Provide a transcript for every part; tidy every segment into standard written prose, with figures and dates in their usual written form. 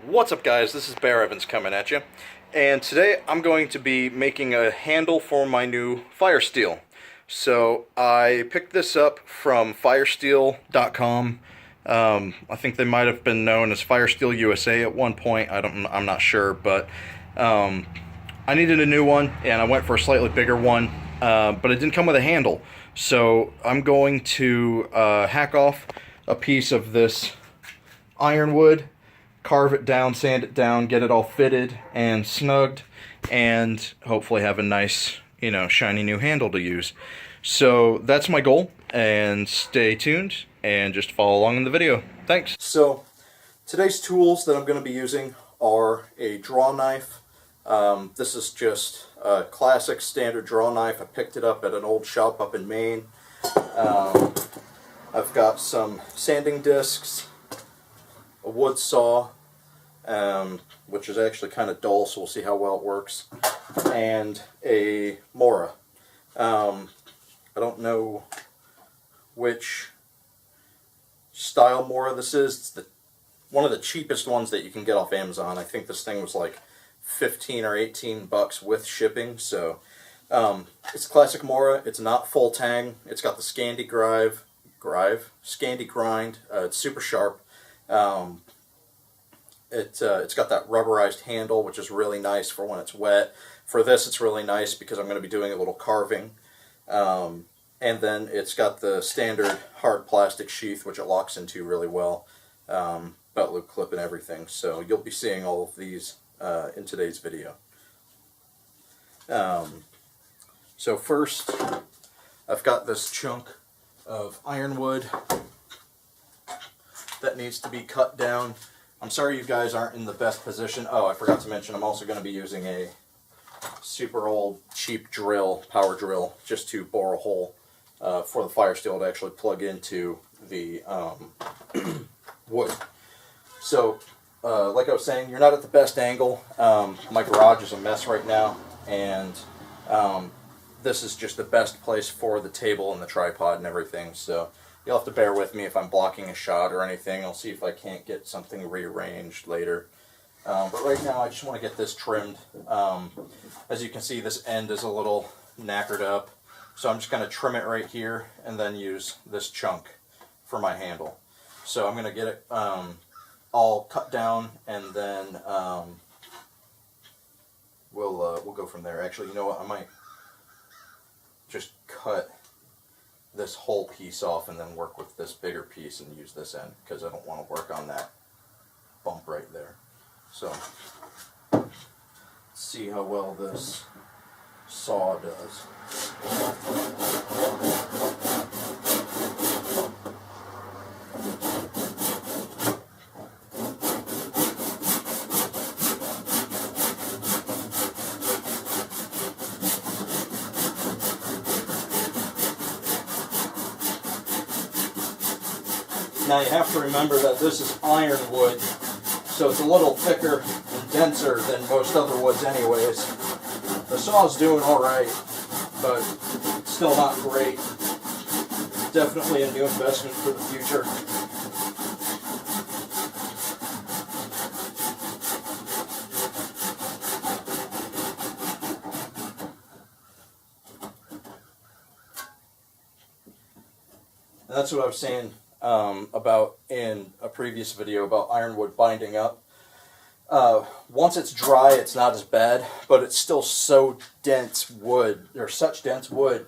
What's up, guys? This is Bear Evans coming at you, and today I'm going to be making a handle for my new Firesteel. So I picked this up from firesteel.com. I think they might have been known as Firesteel USA at one point. I'm not sure, but I needed a new one, and I went for a slightly bigger one, but it didn't come with a handle. So I'm going to hack off a piece of this ironwood, carve it down, sand it down, get it all fitted and snugged, and hopefully have a nice, shiny new handle to use. So that's my goal, and stay tuned and just follow along in the video. Thanks. So today's tools that I'm going to be using are a draw knife. This is just a classic standard draw knife. I picked it up at an old shop up in Maine. I've got some sanding discs, a wood saw, which is actually kind of dull, so we'll see how well it works, and a Mora. I don't know which style Mora this is. It's one of the cheapest ones that you can get off Amazon. I think this thing was like 15 or 18 bucks with shipping. So it's classic Mora. It's not full tang. It's got the Scandi grind. It's super sharp. It's got that rubberized handle, which is really nice for when it's wet. For this, it's really nice because I'm going to be doing a little carving. And then it's got the standard hard plastic sheath, which it locks into really well. Belt loop clip and everything. So you'll be seeing all of these in today's video. So first, I've got this chunk of ironwood that needs to be cut down. I'm sorry you guys aren't in the best position. Oh, I forgot to mention I'm also going to be using a super old cheap drill, power drill, just to bore a hole for the Firesteel to actually plug into the wood. So, like I was saying, you're not at the best angle. My garage is a mess right now, and this is just the best place for the table and the tripod and everything. So you'll have to bear with me if I'm blocking a shot or anything. I'll see if I can't get something rearranged later. But right now I just want to get this trimmed. As you can see, this end is a little knackered up. So I'm just going to trim it right here and then use this chunk for my handle. So I'm going to get it all cut down, and then we'll go from there. Actually, you know what? I might just cut this whole piece off and then work with this bigger piece and use this end, because I don't want to work on that bump right there. So let's see how well this saw does. Now you have to remember that this is ironwood, so it's a little thicker and denser than most other woods anyways. The saw's doing alright, but still not great. Definitely a new investment for the future. And that's what I was saying about in a previous video about ironwood binding up. Once it's dry, it's not as bad, but it's still so dense wood, or such dense wood,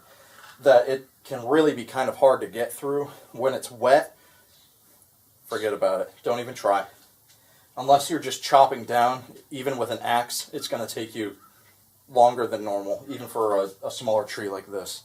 that it can really be kind of hard to get through. When it's wet, forget about it. Don't even try. Unless you're just chopping down, even with an axe, it's going to take you longer than normal, even for a smaller tree like this.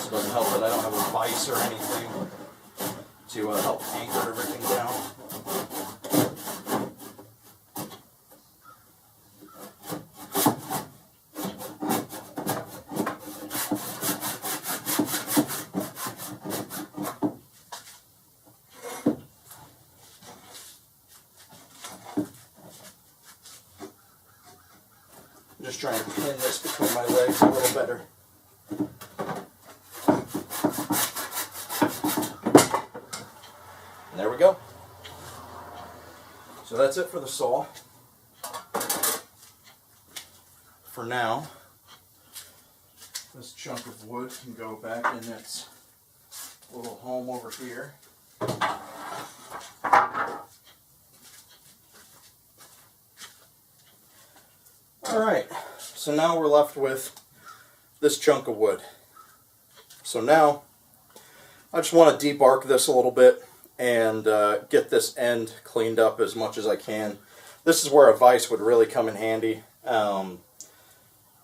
Doesn't help that I don't have a vise or anything to help anchor everything down. just trying to pin this between my legs a little better. And there we go. So that's it for the saw. For now, this chunk of wood can go back in its little home over here. Alright, so now we're left with this chunk of wood. So now, I just want to debark this a little bit and get this end cleaned up as much as I can. This is where a vise would really come in handy. You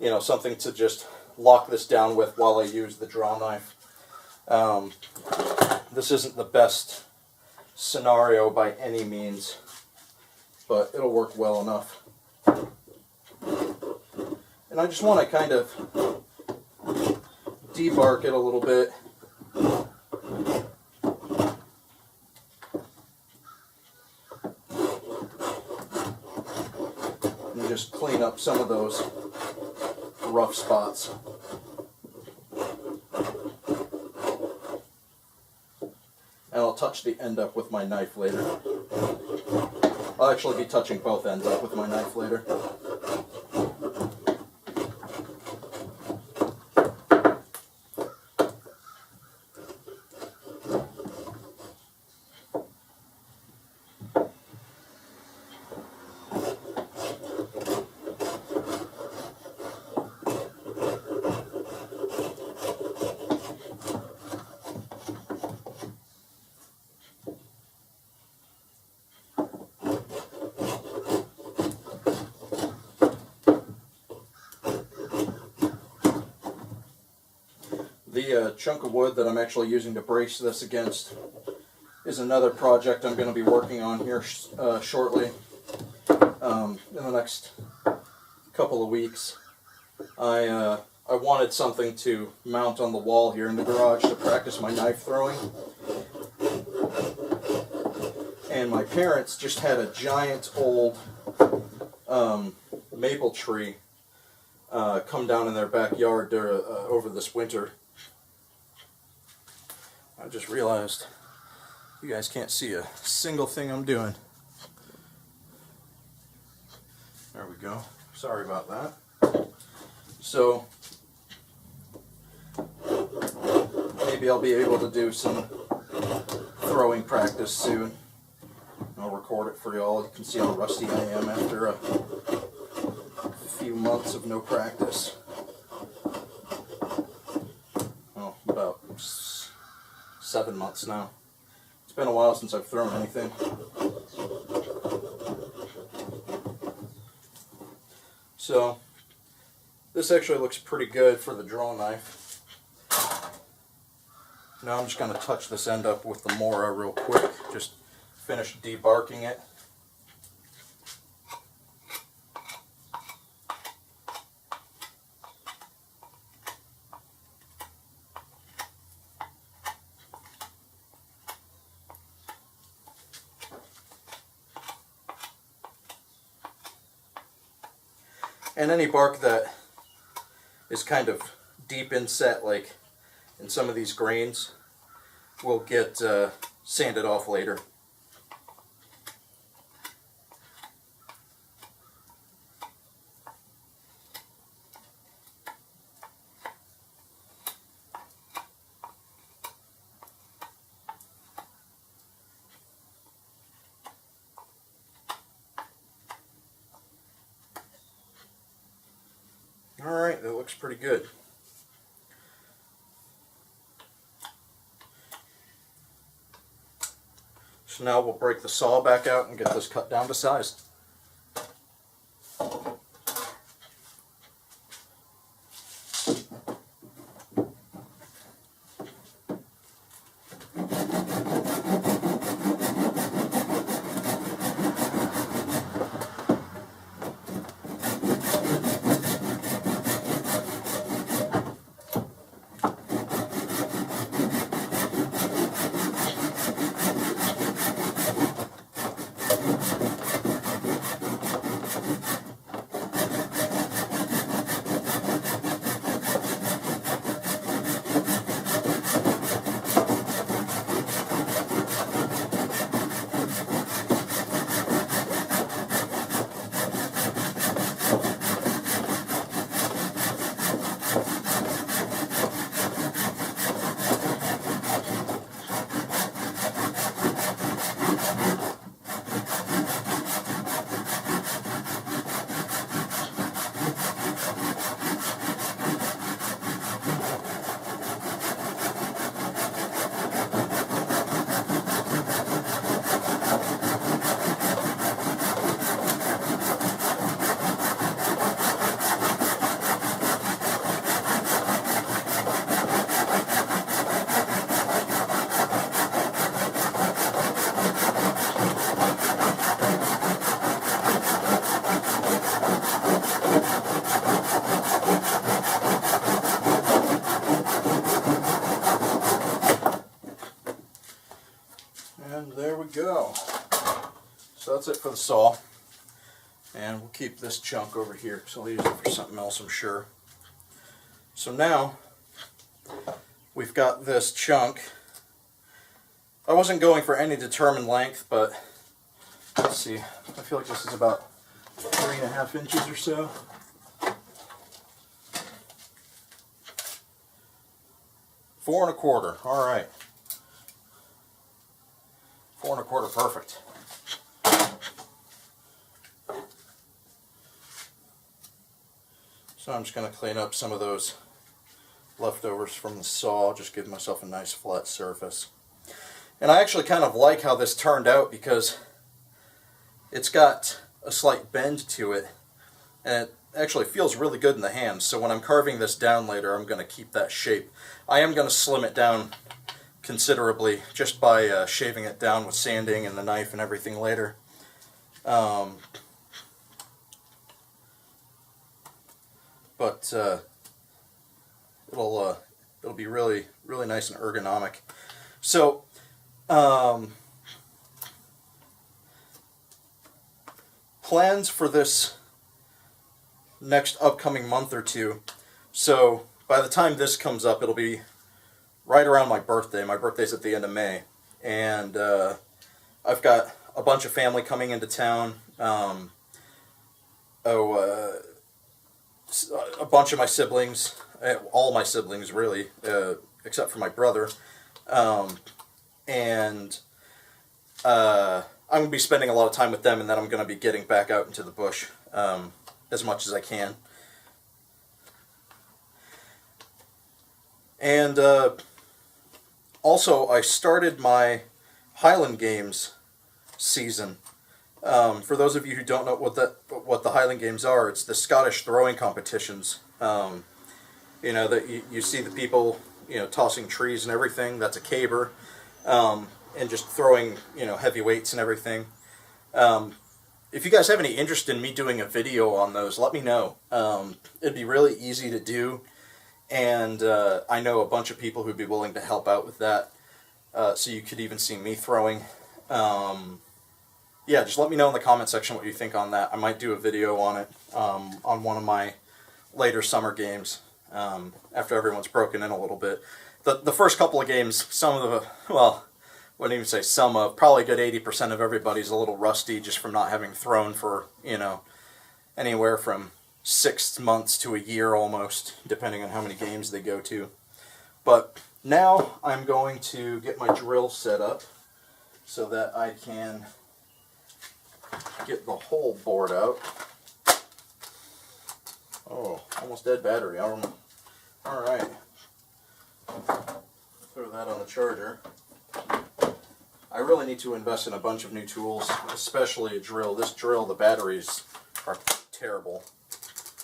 know, something to just lock this down with while I use the draw knife. This isn't the best scenario by any means, but it'll work well enough. And I just want to kind of debark it a little bit. And just clean up some of those rough spots. And I'll touch the end up with my knife later. I'll actually be touching both ends up with my knife later. The chunk of wood that I'm actually using to brace this against is another project I'm going to be working on here shortly. In the next couple of weeks. I wanted something to mount on the wall here in the garage to practice my knife throwing. And my parents just had a giant old maple tree come down in their backyard over this winter. I just realized you guys can't see a single thing I'm doing. There we go. Sorry about that. So maybe I'll be able to do some throwing practice soon. I'll record it for y'all. You can see how rusty I am after a few months of no practice. Well, about 7 months now. It's been a while since I've thrown anything. So, this actually looks pretty good for the draw knife. Now I'm just going to touch this end up with the Mora real quick. Just finish debarking it. And any bark that is kind of deep inset, like in some of these grains, will get sanded off later. Alright, that looks pretty good. So now we'll break the saw back out and get this cut down to size. And there we go. So that's it for the saw. And we'll keep this chunk over here because I'll use it for something else, I'm sure. So now we've got this chunk. I wasn't going for any determined length, but let's see. I feel like this is about 3.5 inches or so. Four and a quarter. All right. 4 1/4, perfect. So I'm just going to clean up some of those leftovers from the saw, just give myself a nice flat surface. And I actually kind of like how this turned out because it's got a slight bend to it, and it actually feels really good in the hand. So when I'm carving this down later, I'm going to keep that shape. I am going to slim it down considerably just by shaving it down with sanding and the knife and everything later. But it'll be really nice and ergonomic. So plans for this next upcoming month or two. So by the time this comes up, it'll be right around my birthday. My birthday's at the end of May, and I've got a bunch of family coming into town. A bunch of my siblings, all my siblings really, except for my brother, and I'm going to be spending a lot of time with them, and then I'm going to be getting back out into the bush as much as I can. And also, I started my Highland Games season. For those of you who don't know what the Highland Games are, it's the Scottish throwing competitions. You know, that you see the people, you know, tossing trees and everything. That's a caber, and just throwing, you know, heavy weights and everything. If you guys have any interest in me doing a video on those, let me know. It'd be really easy to do, and I know a bunch of people who'd be willing to help out with that. So you could even see me throwing. Yeah, just let me know in the comment section what you think on that. I might do a video on it on one of my later summer games after everyone's broken in a little bit. The first couple of games, some of the, well, wouldn't even say some of, probably a good 80% of everybody's a little rusty just from not having thrown for, you know, anywhere from 6 months to a year almost, depending on how many games they go to. But now I'm going to get my drill set up so that I can get the hole bored out. Oh, almost dead battery. Alright. Throw that on the charger. I really need to invest in a bunch of new tools, especially a drill. This drill, the batteries are terrible.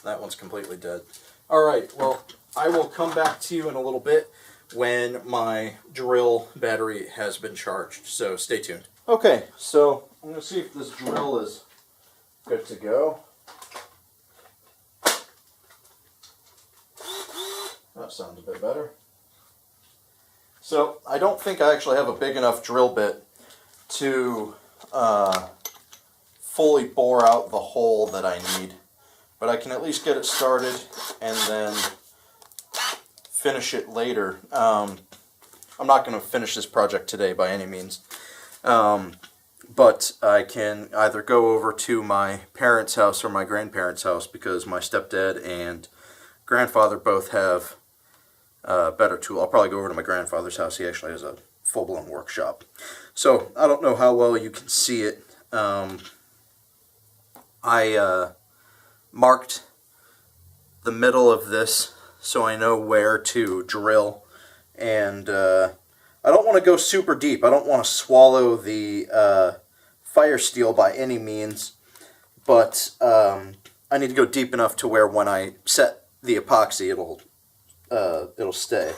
That one's completely dead. Alright, well, I will come back to you in a little bit when my drill battery has been charged, so stay tuned. Okay, so I'm going to see if this drill is good to go. That sounds a bit better. So I don't think I actually have a big enough drill bit to fully bore out the hole that I need, but I can at least get it started and then finish it later. I'm not going to finish this project today by any means. But I can either go over to my parents' house or my grandparents' house because my stepdad and grandfather both have a better tool. I'll probably go over to my grandfather's house. He actually has a full-blown workshop. So I don't know how well you can see it. I marked the middle of this so I know where to drill, and I don't want to go super deep. I don't want to swallow the fire steel by any means, but I need to go deep enough to where when I set the epoxy, it'll stay.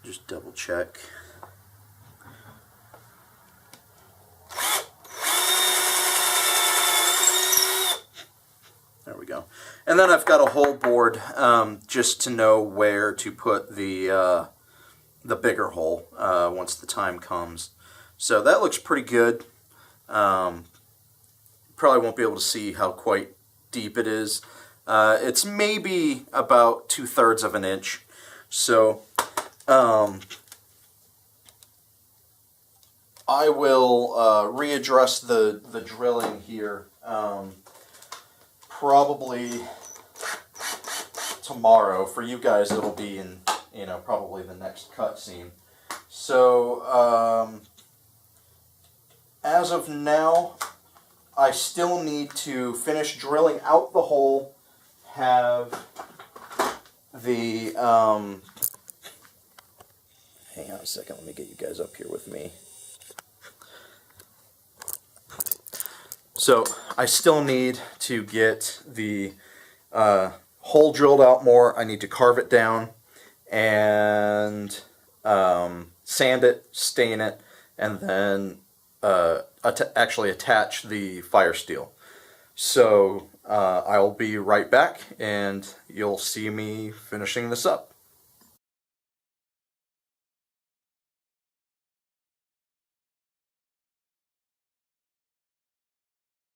Just double check. And then I've got a hole bored just to know where to put the bigger hole once the time comes. So that looks pretty good. Probably won't be able to see how quite deep it is. It's maybe about 2/3 of an inch. So I will readdress the drilling here probably tomorrow. For you guys, it'll be in, you know, probably the next cutscene. So as of now, I still need to finish drilling out the hole, have the hang on a second, let me get you guys up here with me. So I still need to get the hole drilled out more. I need to carve it down and sand it, stain it, and then actually attach the fire steel. So I'll be right back and you'll see me finishing this up.